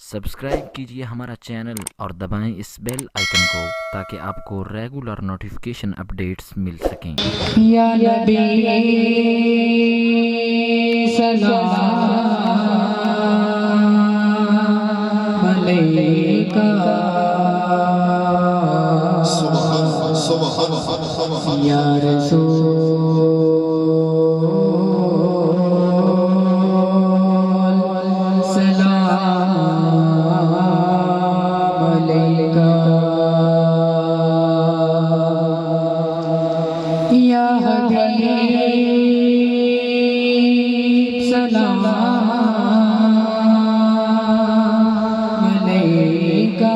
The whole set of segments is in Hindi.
सब्सक्राइब कीजिए हमारा चैनल और दबाएं इस बेल आइकन को ताकि आपको रेगुलर नोटिफिकेशन अपडेट्स मिल सकें। या नबी सलाम अलैका या रसूल या हबीब सलाम अलैका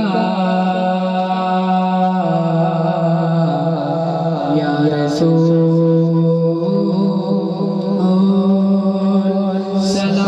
या रसूल सलाम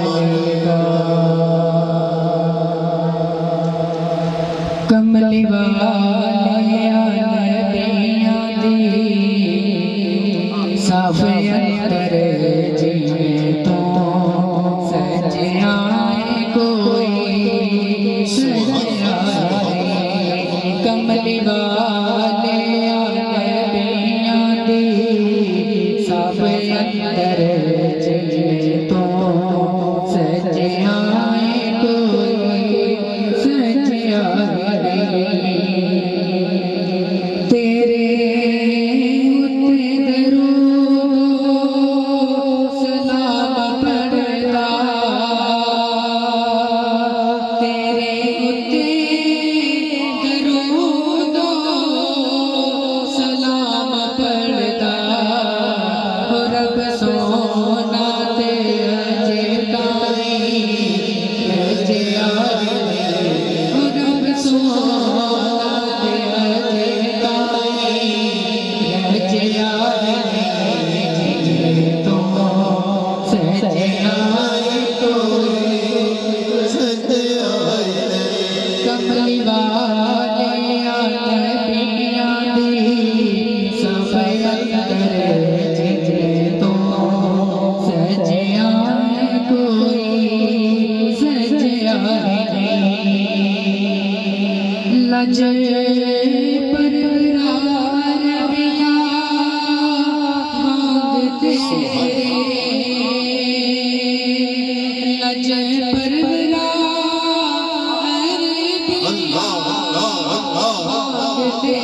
अलैका कमली वाले नबियां दी सब अंतर जिवें तो सजिया कोई सजिया कमली वाले नबियां दी सब अंतर जिवें तो सजिया तेरे उत्ते दरूद सलाम पढ़दा तेरे उत्ते दरूद सलाम पढ़दा रब सोना ते अजे ताई अजे रब सोना ते अजे कमली वाले नबियां दी सब अंतर जिवें तो सजिया कोई सजिया लज परवरार बिया मांगते लज परवरार बिया मांगते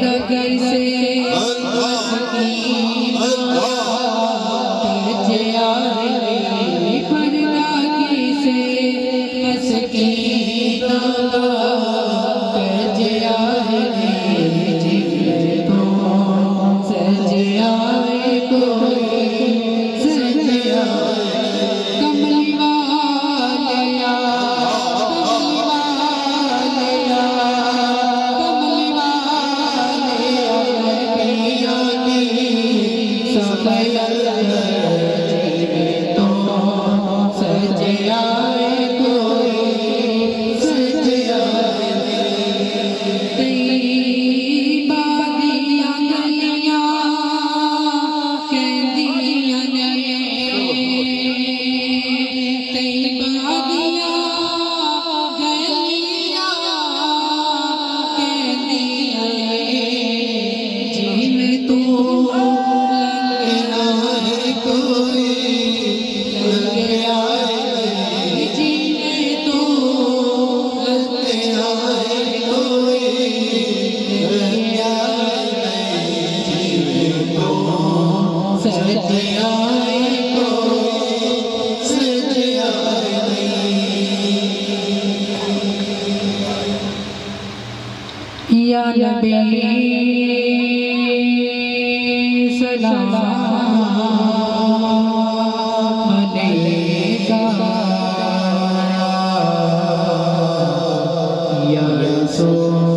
दगर से सजिया परदागी से सकीना सजिया तो सजिया कोई सजिया कमली वाले कमली वाले नबियां दी सब तो सजिया या नबी सलाम अलैका या रसूल